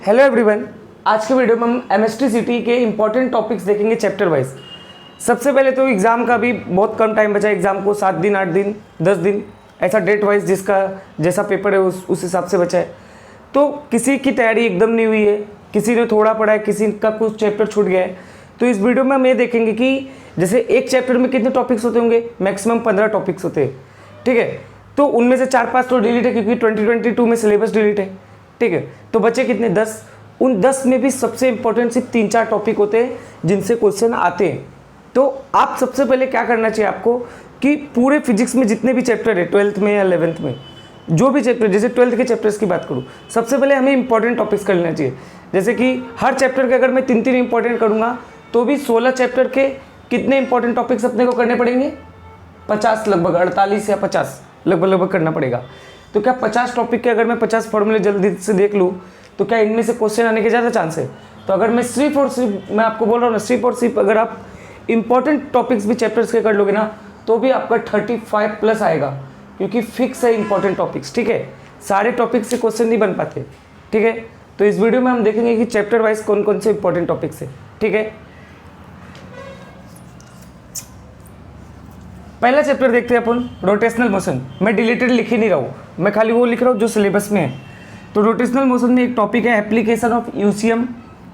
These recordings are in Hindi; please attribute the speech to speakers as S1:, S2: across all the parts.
S1: हेलो एवरीवन, आज के वीडियो में हम एमएसटी के इंपॉर्टेंट टॉपिक्स देखेंगे चैप्टर वाइज। सबसे पहले तो एग्ज़ाम का भी बहुत कम टाइम बचा है। एग्ज़ाम को 7 दिन 8 दिन 10 दिन ऐसा डेट वाइज जिसका जैसा पेपर है उस हिसाब से बचा है। तो किसी की तैयारी एकदम नहीं हुई है, किसी ने थोड़ा पढ़ा है, किसी का कुछ चैप्टर छूट गया है। तो इस वीडियो में हम ये देखेंगे कि जैसे एक चैप्टर में कितने टॉपिक्स होते होंगे, मैक्सिमम 15 टॉपिक्स होते हैं, ठीक है। तो उनमें से 4-5 तो डिलीट है क्योंकि 2022 में सिलेबस डिलीट है, ठीक है। तो बचे कितने 10। उन 10 में भी सबसे इंपॉर्टेंट सिर्फ 3-4 टॉपिक होते हैं जिनसे क्वेश्चन आते हैं। तो आप सबसे पहले क्या करना चाहिए आपको कि पूरे फिजिक्स में जितने भी चैप्टर है 12th में या 11th में, जो भी चैप्टर, जैसे 12th के चैप्टर्स की बात करूँ, सबसे पहले हमें इंपॉर्टेंट टॉपिक्स कर लेना चाहिए। जैसे कि हर चैप्टर के अगर मैं 3-3 इंपॉर्टेंट करूँगा तो भी 16 चैप्टर के कितने इंपॉर्टेंट टॉपिक्स अपने को करने पड़ेंगे, 50 लगभग, 48 या 50 लगभग करना पड़ेगा। तो क्या 50 टॉपिक के अगर मैं 50 फॉर्मूले जल्दी से देख लूँ तो क्या इनमें से क्वेश्चन आने के ज़्यादा चांस है। तो अगर मैं सिर्फ और सिर्फ, मैं आपको बोल रहा हूँ ना, सिर्फ और सिर्फ अगर आप इंपॉर्टेंट टॉपिक्स भी चैप्टर्स के कर लोगे ना तो भी आपका 35+ आएगा, क्योंकि फिक्स है इंपॉर्टेंट टॉपिक्स, ठीक है। सारे टॉपिक से क्वेश्चन नहीं बन पाते, ठीक है। तो इस वीडियो में हम देखेंगे कि चैप्टर वाइज कौन कौन से इंपॉर्टेंट टॉपिक्स है, ठीक है। पहला चैप्टर देखते हैं अपन, रोटेशनल मोशन। मैं डिलीटेड लिख ही नहीं रहा हूँ, मैं खाली वो लिख रहा हूँ जो सिलेबस में है। तो रोटेशनल मोशन में एक टॉपिक है एप्लीकेशन ऑफ यूसीएम।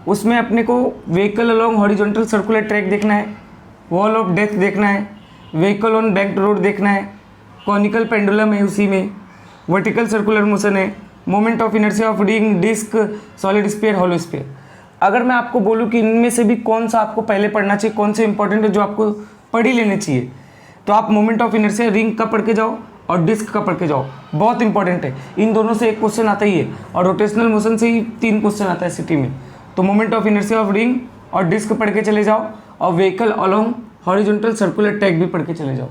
S1: उसमें अपने को vehicle along horizontal circular track देखना है, वॉल ऑफ डेथ देखना है, व्हीकल ऑन बैंक्ड रोड देखना है, कॉनिकल पेंडुलम है उसी में, वर्टिकल सर्कुलर मोशन है, moment of inertia of ring, disc, solid sphere, hollow sphere. अगर मैं आपको बोलूँ कि इनमें से भी कौन सा आपको पहले पढ़ना चाहिए, कौन से इंपॉर्टेंट है जो आपको पढ़ ही लेने चाहिए, तो आप मोमेंट ऑफ इनर्शिया रिंग का पढ़ के जाओ और डिस्क का पढ़ के जाओ, बहुत इंपॉर्टेंट है। इन दोनों से एक क्वेश्चन आता ही है और रोटेशनल मोशन से ही 3 क्वेश्चन आता है सिटी में। तो moment of inertia of ring और डिस्क पढ़ के चले जाओ और vehicle along horizontal circular track भी पढ़ के चले जाओ।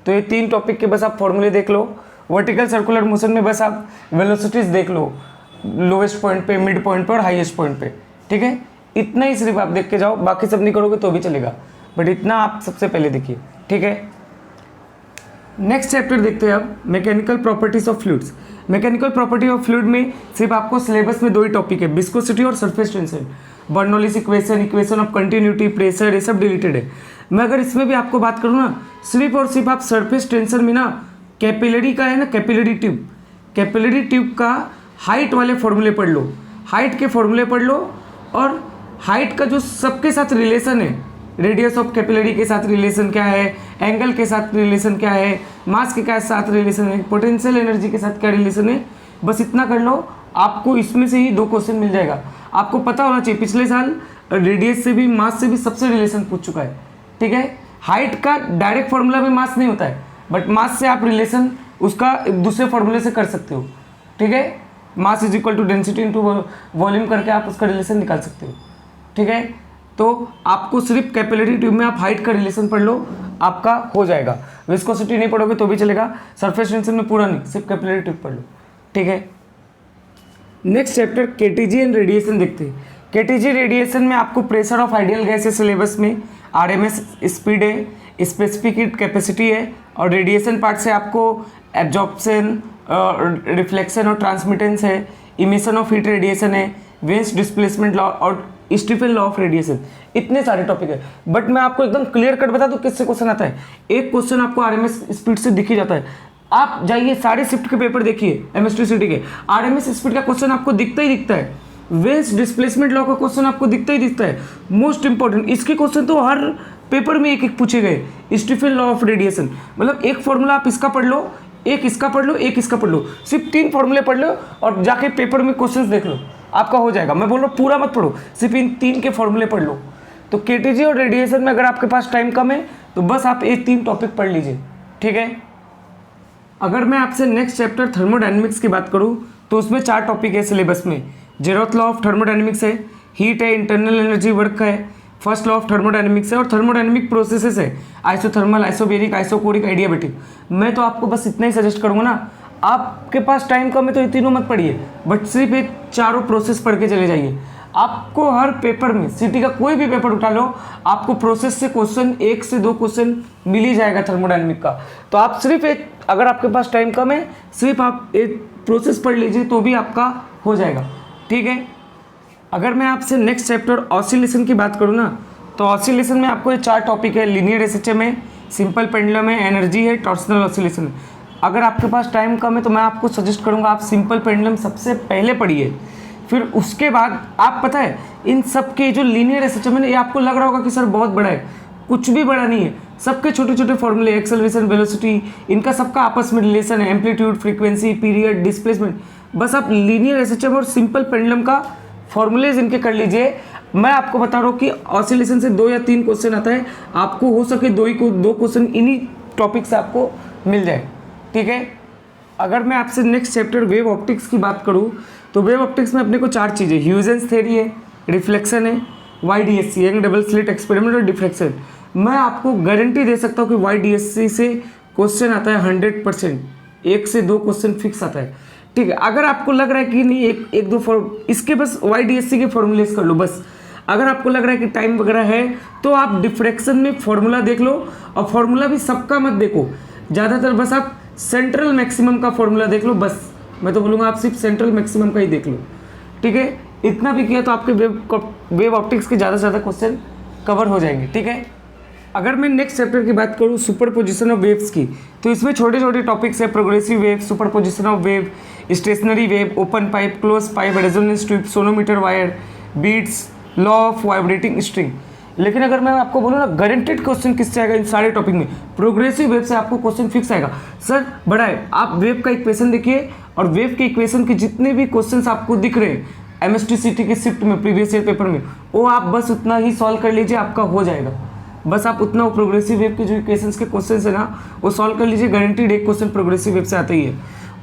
S1: तो ये 3 टॉपिक के बस आप फॉर्मूले देख लो। वर्टिकल सर्कुलर मोशन में बस आप वेलोसिटीज देख लो, लोवेस्ट पॉइंट पे, मिड पॉइंट पे और हाईएस्ट पॉइंट पे, ठीक है। इतना ही सिर्फ आप देख के जाओ, बाकी सब नहीं करोगे तो भी चलेगा, बट इतना आप सबसे पहले देखिए, ठीक है। नेक्स्ट चैप्टर देखते हैं अब, mechanical properties of fluids. Mechanical property of fluid में सिर्फ आपको सिलेबस में 2 ही टॉपिक है, विस्कोसिटी और surface tension. Bernoulli's equation, equation of continuity, pressure, ये सब डिलीटेड है। मैं अगर इसमें भी आपको बात करूँ ना, सिर्फ और सिर्फ आप सरफेस टेंशन में ना कैपिलरी का है ना, कैपिलरी ट्यूब का हाइट वाले फॉर्मूले पढ़ लो, हाइट के फॉर्मूले पढ़ लो और हाइट का जो सबके साथ रिलेशन है, रेडियस ऑफ कैपिलरी के साथ रिलेशन क्या है, एंगल के साथ रिलेशन क्या है, मास के साथ रिलेशन है, पोटेंशियल एनर्जी के साथ क्या रिलेशन है, बस इतना कर लो, आपको इसमें से ही 2 क्वेश्चन मिल जाएगा। आपको पता होना चाहिए पिछले साल रेडियस से भी, मास से भी सबसे रिलेशन पूछ चुका है, ठीक है। हाइट का डायरेक्ट फॉर्मूला में मास नहीं होता है, बट मास से आप रिलेशन उसका दूसरे फॉर्मूले से कर सकते हो, ठीक है। Mass is equal to density into volume करके आप उसका रिलेशन निकाल सकते हो, ठीक है। तो आपको सिर्फ कैपिलरी ट्यूब में आप हाइट का रिलेशन पढ़ लो, आपका हो जाएगा। विस्कोसिटी नहीं पढ़ोगे तो भी चलेगा, सरफेस टेंशन में पूरा नहीं, सिर्फ कैपिलरी ट्यूब पढ़ लो, ठीक है। Next chapter KTG and radiation देखते हैं। केटीजी रेडिएशन में आपको प्रेशर ऑफ आइडियल गैस है सिलेबस में, आरएमएस स्पीड है, स्पेसिफिक हीट कैपेसिटी है, और रेडिएशन पार्ट से आपको एब्जॉर्प्शन, रिफ्लेक्शन और ट्रांसमिटेंस है, इमिशन ऑफ हीट रेडिएशन है, वेन्स डिस्प्लेसमेंट लॉ और स्टीफन लॉ ऑफ रेडिएशन। इतने सारे टॉपिक है, बट मैं आपको एकदम क्लियर कट बता दूं किससे क्वेश्चन आता है। एक क्वेश्चन आपको आरएमएस स्पीड से दिख ही जाता है। आप जाइए सारे शिफ्ट के पेपर देखिए, एमएसटी सिटी के, आरएमएस स्पीड का क्वेश्चन आपको दिखता ही दिखता है, वेन्स डिस्प्लेसमेंट लॉ का क्वेश्चन आपको दिखता ही दिखता है। मोस्ट इंपॉर्टेंट इसके क्वेश्चन तो हर पेपर में एक पूछे गए। स्टीफन लॉ ऑफ रेडिएशन, मतलब एक फॉर्मूला आप इसका पढ़ लो, एक इसका पढ़ लो, एक इसका पढ़ लो, सिर्फ 3 फॉर्मूले पढ़ लो और जाके पेपर में क्वेश्चन देख लो, आपका हो जाएगा। मैं बोल रहा हूँ पूरा मत पढ़ो, सिर्फ इन 3 के फॉर्मूले पढ़ लो। तो केटीजी और रेडिएशन में अगर आपके पास टाइम कम है तो बस आप ये 3 टॉपिक पढ़ लीजिए, ठीक है। अगर मैं आपसे नेक्स्ट चैप्टर थर्मोडायनेमिक्स की बात करूँ तो उसमें 4 टॉपिक है सिलेबस में। जेरोथ लॉ ऑफ थर्मोडायनेमिक्स है, हीट है, इंटरनल एनर्जी वर्क है, फर्स्ट लॉ ऑफ थर्मोडायनेमिक्स है और थर्मोडायनेमिक प्रोसेसेस है, आइसोथर्मल, आइसोबेरिक, आइसोकोरिक, आइडियाबेटिक। मैं तो आपको बस इतना ही सजेस्ट करूँगा ना, आपके पास टाइम कम है तो ये तीनों मत पढ़िए, बट सिर्फ ये 4 प्रोसेस पढ़ के चले जाइए। आपको हर पेपर में, सिटी का कोई भी पेपर उठा लो, आपको प्रोसेस से क्वेश्चन 1 से 2 क्वेश्चन मिल ही जाएगा थर्मोडायनेमिक का। तो आप सिर्फ एक, अगर आपके पास टाइम कम है, सिर्फ आप एक प्रोसेस पढ़ लीजिए तो भी आपका हो जाएगा, ठीक है। अगर मैं आपसे नेक्स्ट चैप्टर ऑसिलेशन की बात करूँ ना, तो ऑसिलेशन में आपको ये 4 टॉपिक है, लीनियर एसएचएम है, सिंपल पेंडुलम है, एनर्जी है, टॉर्सनल ऑसिलेशन। अगर आपके पास टाइम कम है तो मैं आपको सजेस्ट करूँगा आप सिंपल पेंडुलम सबसे पहले पढ़िए, फिर उसके बाद आप, पता है इन सब के जो लीनियर एसएचएम है ना, ये आपको लग रहा होगा कि सर बहुत बड़ा है, कुछ भी बड़ा नहीं है। सबके छोटे छोटे फॉर्मूले, एक्सेलरेशन, वेलोसिटी, इनका सबका आपस में रिलेशन है, एम्पलीट्यूड, फ्रीक्वेंसी, पीरियड, डिस्प्लेसमेंट। बस आप लीनियर एसएचएम और सिंपल पेंडुलम का फॉर्मूलेज इनके कर लीजिए। मैं आपको बता रहा हूँ कि ऑसिलेशन से 2 या 3 क्वेश्चन आता है, आपको हो सके 2 क्वेश्चन इन्हीं टॉपिक से आपको मिल जाए, ठीक है। अगर मैं आपसे नेक्स्ट चैप्टर वेव ऑप्टिक्स की बात करूँ, तो वेव ऑप्टिक्स में अपने को 4 चीज़ें, ह्यूजेंस थ्योरी है, रिफ्लेक्शन है, YDSC young double slit experiment और डिफ्रैक्शन। मैं आपको गारंटी दे सकता हूँ कि YDSC से क्वेश्चन आता है 100%, 1 से 2 क्वेश्चन फिक्स आता है, ठीक है। अगर आपको लग रहा है कि नहीं एक दो इसके बस YDSC के फॉर्मूलेस कर लो बस। अगर आपको लग रहा है कि टाइम वगैरह है तो आप डिफ्रैक्शन में फॉर्मूला देख लो, और फॉर्मूला भी सबका मत देखो ज़्यादातर, बस आप सेंट्रल मैक्सिमम का फॉर्मूला देख लो बस। मैं तो बोलूँगा आप सिर्फ सेंट्रल मैक्सिमम का ही देख लो, ठीक है। इतना भी किया तो आपके वेव ऑप्टिक्स के ज़्यादा से ज़्यादा क्वेश्चन कवर हो जाएंगे, ठीक है। अगर मैं नेक्स्ट चैप्टर की बात करूँ सुपरपोजिशन ऑफ वेव्स की, तो इसमें छोटे छोटे टॉपिक्स है, progressive wave, superposition of wave, stationary wave, open pipe, close pipe, resonance tube, sonometer wire, beats, law of vibrating string. लेकिन अगर मैं आपको बोलूँ ना गारंटेड क्वेश्चन किससे आएगा इन सारे टॉपिक में, प्रोग्रेसिव वेव से आपको क्वेश्चन फिक्स आएगा। सर बड़ा है, आप वेव का इक्वेशन देखिए, और वेव के इक्वेशन के जितने भी क्वेश्चन आपको दिख रहे हैं MSTCT के शिफ्ट में, प्रीवियस ईयर पेपर में, वो आप बस उतना ही सॉल्व कर लीजिए, आपका हो जाएगा। बस आप उतना वो प्रोग्रेसिव वेव के जो इक्वेशंस के क्वेश्चन है ना, वो सॉल्व कर लीजिए, गारंटीड एक क्वेश्चन प्रोग्रेसिव वेव से आता ही है।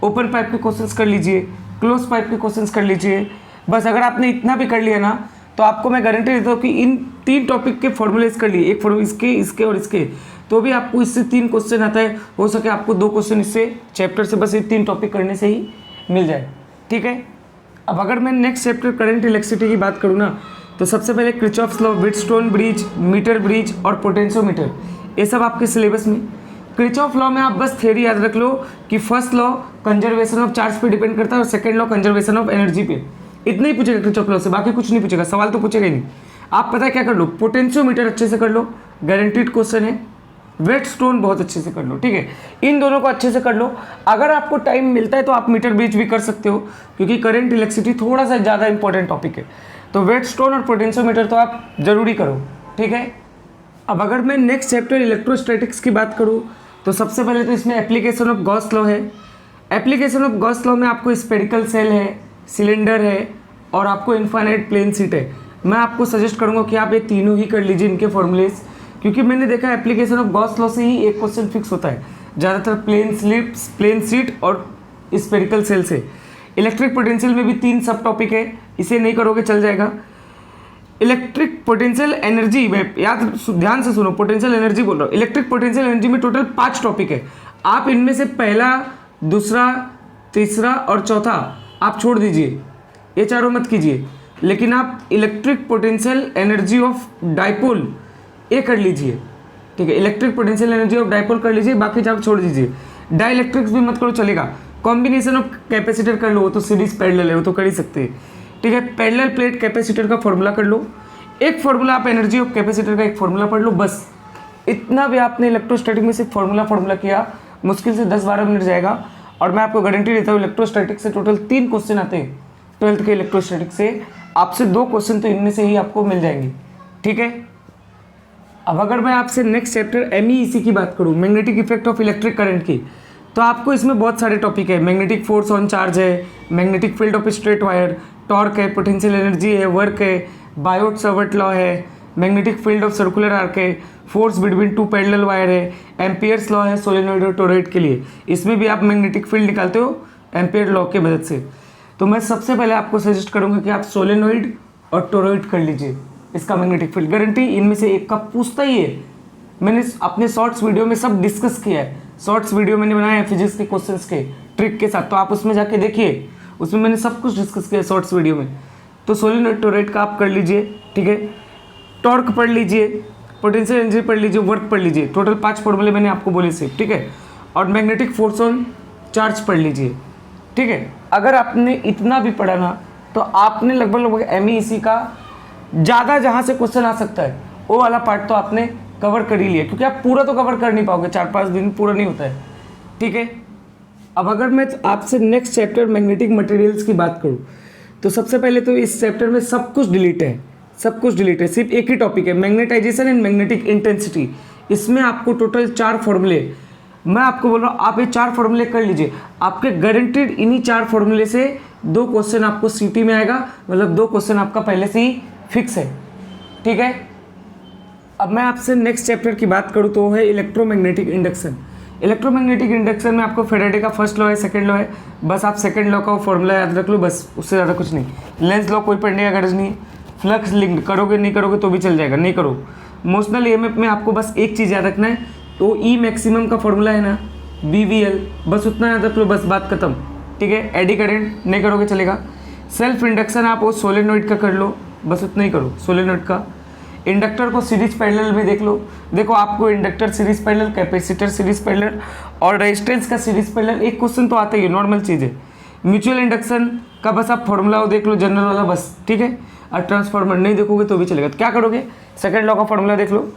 S1: ओपन पाइप के क्वेश्चंस कर लीजिए, क्लोज पाइप के क्वेश्चंस कर लीजिए। बस अगर आपने इतना भी कर लिया ना, तो आपको मैं गारंटी देता हूँ कि इन 3 टॉपिक के फॉर्मूलेज कर लिए, एक फॉर्मूला इसके और इसके, तो भी आपको इससे 3 क्वेश्चन आता है। हो सके आपको 2 क्वेश्चन इससे चैप्टर से बस ये 3 टॉपिक करने से ही मिल जाए, ठीक है। अब अगर मैं नेक्स्ट चैप्टर करंट इलेक्ट्रिसिटी की बात करूँ ना, तो सबसे पहले Kirchhoff's law, Wheatstone bridge, meter bridge और पोटेंशियोमीटर, ये सब आपके सिलेबस में। क्रिचॉफ लॉ में आप बस थ्योरी याद रख लो कि first law conservation of charge पे डिपेंड करता है, और second law conservation of energy पे। इतना ही पूछेगा क्रिचॉफ लॉ से, बाकी कुछ नहीं पूछेगा, सवाल तो पूछेगा ही नहीं। आप पता है क्या कर लो, पोटेंशियोमीटर अच्छे से कर लो, गारंटीड क्वेश्चन है। व्हीटस्टोन बहुत अच्छे से कर लो, ठीक है। इन दोनों को अच्छे से कर लो। अगर आपको टाइम मिलता है तो आप मीटर ब्रिज भी कर सकते हो, क्योंकि करंट इलेक्ट्रिसिटी थोड़ा सा ज़्यादा इंपॉर्टेंट टॉपिक है। तो व्हीटस्टोन और पोटेंशियोमीटर तो आप जरूरी करो, ठीक है। अब अगर मैं नेक्स्ट चैप्टर इलेक्ट्रोस्टैटिक्स की बात करूँ, तो सबसे पहले तो इसमें एप्लीकेशन ऑफ गॉस लॉ है। एप्लीकेशन ऑफ गॉस लॉ में आपको स्पेरिकल सेल है, सिलेंडर है, और आपको इन्फाइनाइट प्लेन शीट है। मैं आपको सजेस्ट करूँगा कि आप ये तीनों ही कर लीजिए इनके फॉर्मूलेज, क्योंकि मैंने देखा एप्लीकेशन ऑफ गॉस लॉ से ही एक क्वेश्चन फिक्स होता है ज़्यादातर, प्लेन शीट और स्पेरिकल सेल से। इलेक्ट्रिक पोटेंशियल में भी 3 सब टॉपिक है, इसे नहीं करोगे चल जाएगा। इलेक्ट्रिक पोटेंशियल एनर्जी में याद ध्यान से सुनो, पोटेंशियल एनर्जी बोल रहा हूँ। इलेक्ट्रिक पोटेंशियल एनर्जी में टोटल 5 टॉपिक है, आप इनमें से पहला, दूसरा, तीसरा और चौथा आप छोड़ दीजिए, ये चारों मत कीजिए। लेकिन आप electric potential energy of dipole ये कर लीजिए, ठीक है। Electric potential energy of dipole कर लीजिए, बाकी चार छोड़ दीजिए। डाइलेक्ट्रिक्स भी मत करो चलेगा। कॉम्बिनेशन ऑफ कैपेसिटर कर लो, वो तो सीरीज पैरेलल है, वो तो कर ही सकते हैं, ठीक है। पैरेलल प्लेट कैपेसिटर का फॉर्मूला कर लो, एक फॉर्मूला आप एनर्जी ऑफ कैपेसिटर का एक फॉर्मूला पढ़ लो, बस इतना भी आपने इलेक्ट्रोस्टैटिक में से फॉर्मूला किया, मुश्किल से 10-12 मिनट जाएगा। और मैं आपको गारंटी देता हूँ इलेक्ट्रोस्टैटिक से टोटल 3 क्वेश्चन आते हैं 12th के इलेक्ट्रोस्टैटिक से, आपसे 2 क्वेश्चन तो इनमें से ही आपको मिल जाएंगे, ठीक है। अब अगर मैं आपसे नेक्स्ट चैप्टर MEEC की बात करूँ, magnetic effect of electric current की, तो आपको इसमें बहुत सारे टॉपिक है। मैग्नेटिक फोर्स ऑन चार्ज है, magnetic field of straight wire, torque है, पोटेंशियल एनर्जी है, वर्क है, बायोट सावर्ट लॉ है, magnetic field of circular arc है, फोर्स बिटवीन 2 पैरेलल वायर है, एम्पियर्स लॉ है सोलेनोइड और टोरॉइड के लिए। इसमें भी आप मैग्नेटिक फील्ड निकालते हो एम्पियर लॉ के मदद से। तो मैं सबसे पहले आपको सजेस्ट करूँगा कि आप सोलेनोइड और टोरॉइड कर लीजिए, इसका मैग्नेटिक फील्ड गारंटी इनमें से एक का पूछता ही है। मैंने अपने शॉर्ट्स वीडियो में सब डिस्कस किया है, शॉर्ट्स वीडियो मैंने बनाया है फिजिक्स के क्वेश्चंस के ट्रिक के साथ, तो आप उसमें जाके देखिए, उसमें मैंने सब कुछ डिस्कस किया है शॉर्ट्स वीडियो में। तो सोलेनोइड टोरॉइड का आप कर लीजिए, ठीक है। टॉर्क पढ़ लीजिए, पोटेंशियल एनर्जी पढ़ लीजिए, वर्क पढ़ लीजिए, टोटल 5 फॉर्मूले मैंने आपको बोले से, ठीक है। और मैग्नेटिक फोर्स ऑन चार्ज पढ़ लीजिए, ठीक है। अगर आपने इतना भी पढ़ा ना, तो आपने लगभग MEEC का ज़्यादा जहाँ से क्वेश्चन आ सकता है वो वाला पार्ट तो आपने कवर कर ही लिया, क्योंकि आप पूरा तो कवर कर नहीं पाओगे, 4-5 दिन पूरा नहीं होता है, ठीक है। अब अगर मैं आपसे नेक्स्ट चैप्टर मैग्नेटिक मटेरियल्स की बात करूँ तो सबसे पहले तो इस चैप्टर में सब कुछ डिलीट है, सब कुछ डिलीट है, सिर्फ एक ही टॉपिक है, मैग्नेटाइजेशन एंड मैग्नेटिक इंटेंसिटी। इसमें आपको टोटल 4 फॉर्मूले, मैं आपको बोल रहा हूँ आप ये 4 फॉर्मूले कर लीजिए, आपके गारंटीड इन्हीं 4 फॉर्मूले से 2 क्वेश्चन आपको CT में आएगा, मतलब 2 क्वेश्चन आपका पहले से ही फिक्स है, ठीक है। अब मैं आपसे नेक्स्ट चैप्टर की बात करूँ तो वो है इलेक्ट्रोमैग्नेटिक इंडक्शन। इलेक्ट्रोमैग्नेटिक इंडक्शन में आपको फेराडे का फर्स्ट लॉ है, सेकंड लॉ है, बस आप सेकंड लॉ का फॉर्मूला याद रख लो, बस उससे ज़्यादा कुछ नहीं। लेंस लॉ कोई पढ़ने का गरज नहीं। फ्लक्स लिंक करोगे नहीं करोगे तो भी चल जाएगा, नहीं करो। मोशनल EMF में आपको बस एक चीज़ याद रखना है, तो E मैक्सिमम का फॉर्मूला है ना BVL, बस उतना याद रख लो, बस बात खत्म, ठीक है। एडी करंट नहीं करोगे चलेगा। सेल्फ इंडक्शन आप वो सोलेनोइड का कर लो, बस उतना ही करो सोलेनोइड का। इंडक्टर को सीरीज पैरेलल में देख लो, देखो आपको inductor series parallel, capacitor series parallel और रेजिस्टेंस का सीरीज पैरेलल एक क्वेश्चन तो आता ही है, नॉर्मल चीज़ है। म्यूचुअल इंडक्शन का बस आप फॉर्मूला देख लो, जनरल वाला, बस ठीक है। और ट्रांसफार्मर नहीं देखोगे तो भी चलेगा, तो क्या करोगे, सेकंड लॉ का फॉर्मूला देख लो,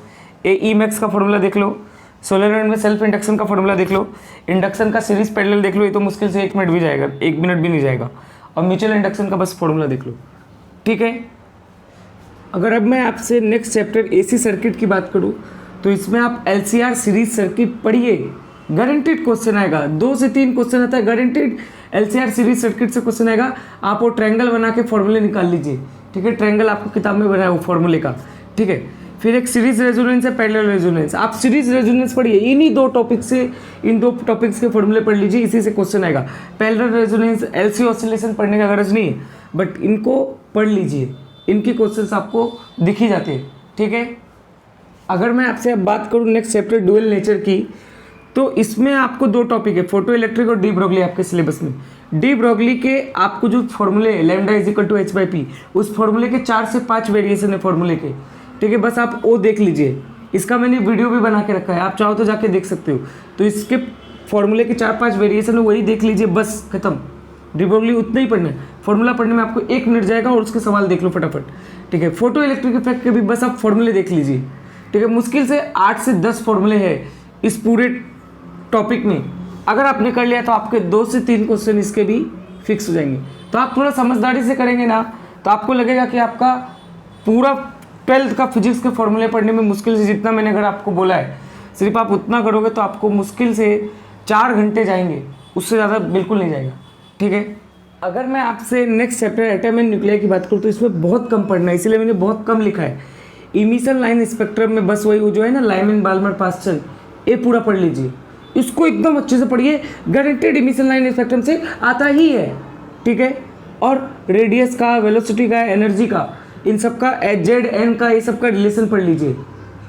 S1: Emax का फॉर्मूला देख लो, सोलेनोइड में सेल्फ इंडक्शन का फॉर्मूला देख लो, इंडक्शन का सीरीज पैरेलल देख लो, ये तो मुश्किल से 1 मिनट भी जाएगा, 1 मिनट भी नहीं जाएगा। और म्यूचुअल इंडक्शन का बस फॉर्मूला देख लो, ठीक है। अगर अब मैं आपसे नेक्स्ट चैप्टर AC सर्किट की बात करूं तो इसमें आप LCR सीरीज सर्किट पढ़िए, गारंटीड क्वेश्चन आएगा, 2 से 3 क्वेश्चन आता है गारंटीड, LCR सीरीज सर्किट से क्वेश्चन आएगा। आप वो ट्रायंगल बना के फॉर्मूले निकाल लीजिए, ठीक है। ट्रायंगल आपको किताब में बनाया वो फॉर्मूले का, ठीक है। फिर एक सीरीज रेजोनेंस है, पैरेलल रेजोनेंस, आप सीरीज रेजोनेंस पढ़िए, इन्हीं 2 टॉपिक से, इन 2 टॉपिक्स के फॉर्मूले पढ़ लीजिए, इसी से क्वेश्चन आएगा। पैरेलल रेजोनेंस LC ऑसिलेशन पढ़ने का गरज नहीं है, बट इनको पढ़ लीजिए, इनकी क्वेश्चंस आपको दिख ही जाते हैं, ठीक है। अगर मैं आपसे अब बात करूँ नेक्स्ट चैप्टर डुअल नेचर की, तो इसमें आपको 2 टॉपिक है, फोटो इलेक्ट्रिक और डी ब्रोगली आपके सिलेबस में। डी ब्रोगली के आपको जो फॉर्मूले है लैम्डा = h/p, उस फॉर्मूले के 4 से 5 वेरिएशन है फॉर्मूले के, ठीक है। बस आप वो देख लीजिए, इसका मैंने वीडियो भी बना के रखा है, आप चाहो तो जाके देख सकते हो। तो इसके फॉर्मूले के 4-5 वेरिएशन है, वही देख लीजिए, बस खत्म। डी ब्रोगली उतना ही पढ़ना है, फॉर्मूला पढ़ने में आपको 1 मिनट जाएगा और उसके सवाल देख लो फटाफट, ठीक है। फोटो इलेक्ट्रिक इफेक्ट के भी बस आप फॉर्मूले देख लीजिए, ठीक है। मुश्किल से 8 से 10 फॉर्मूले हैं इस पूरे टॉपिक में, अगर आपने कर लिया तो आपके 2 से 3 क्वेश्चन इसके भी फिक्स हो जाएंगे। तो आप थोड़ा समझदारी से करेंगे ना, तो आपको लगेगा कि आपका पूरा 12th का फिजिक्स के फॉर्मूले पढ़ने में मुश्किल से, जितना मैंने अगर आपको बोला है, सिर्फ आप उतना करोगे तो आपको मुश्किल से 4 घंटे जाएंगे, उससे ज़्यादा बिल्कुल नहीं जाएगा, ठीक है। अगर मैं आपसे next chapter atom and nuclear की बात करूँ तो इसमें बहुत कम पढ़ना है, इसलिए मैंने बहुत कम लिखा है। इमिशन लाइन स्पेक्ट्रम में बस वही जो है ना, लाइमन बाल्मर पास्कल, ये पूरा पढ़ लीजिए, इसको एकदम अच्छे से पढ़िए, गारंटेड इमिशन लाइन स्पेक्ट्रम से आता ही है, ठीक है। और रेडियस का, वेलोसिटी का, एनर्जी का, इन सब का Z/N का, ये सब का रिलेशन पढ़ लीजिए,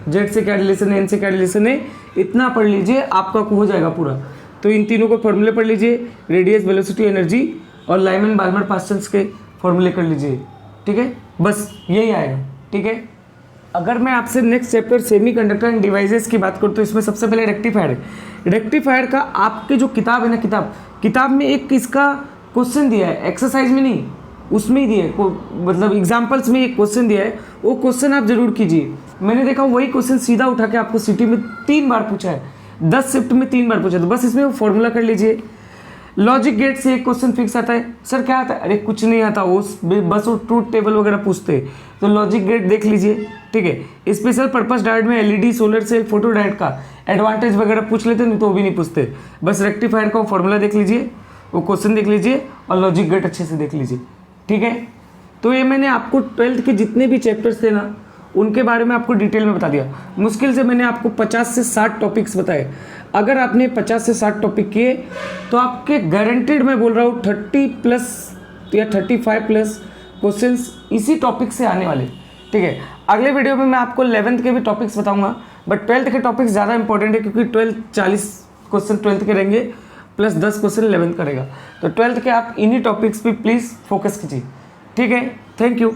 S1: Z से क्या रिलेशन है, N से क्या रिलेशन है, इतना पढ़ लीजिए, आपका हो जाएगा पूरा। तो इन तीनों को फॉर्मूले पढ़ लीजिए, रेडियस, वेलोसिटी, एनर्जी और लाइमन बाल्मर पास्कल के फॉर्मूले कर लीजिए, ठीक है। बस यही आएगा, ठीक है। अगर मैं आपसे next chapter semiconductor end devices की बात करूँ तो इसमें सबसे पहले रेक्टिफायर है। रेक्टिफायर का आपके जो किताब है ना, किताब में एक इसका क्वेश्चन दिया है, एक्सरसाइज में नहीं, उसमें ही दिया है, मतलब एग्जाम्पल्स में एक क्वेश्चन दिया है, वो क्वेश्चन आप जरूर कीजिए। मैंने देखा वही क्वेश्चन सीधा उठा के आपको सिटी में 3 बार पूछा है, 10 शिफ्ट में 3 बार पूछा, तो बस इसमें वो फॉर्मूला कर लीजिए। लॉजिक गेट से एक क्वेश्चन फिक्स आता है, सर क्या आता है, अरे कुछ नहीं आता, बस वो ट्रूथ टेबल वगैरह पूछते हैं, तो लॉजिक गेट देख लीजिए, ठीक है। स्पेशल पर्पस डायोड में LED, solar cell, photo diode का एडवांटेज वगैरह पूछ लेते, नहीं तो वो भी नहीं पूछते, बस रेक्टिफायर का फॉर्मूला देख लीजिए, वो क्वेश्चन देख लीजिए और लॉजिक गेट अच्छे से देख लीजिए, ठीक है। तो ये मैंने आपको 12th के जितने भी चैप्टर्स थे ना, उनके बारे में आपको डिटेल में बता दिया। मुश्किल से मैंने आपको 50 से 60 टॉपिक्स बताए, अगर आपने 50 से 60 टॉपिक किए तो आपके गारंटेड, मैं बोल रहा हूँ 30+ या 35+ क्वेश्चंस इसी टॉपिक से आने वाले, ठीक है। अगले वीडियो में मैं आपको 11th के भी टॉपिक्स बताऊंगा, बट 12th के टॉपिक्स ज़्यादा इंपॉर्टेंट है, क्योंकि 40 क्वेश्चन 12th के रहेंगे प्लस 10 क्वेश्चन 11th करेगा, तो 12th के आप इन्हीं टॉपिक्स पे प्लीज़ फोकस कीजिए, ठीक है। Thank you.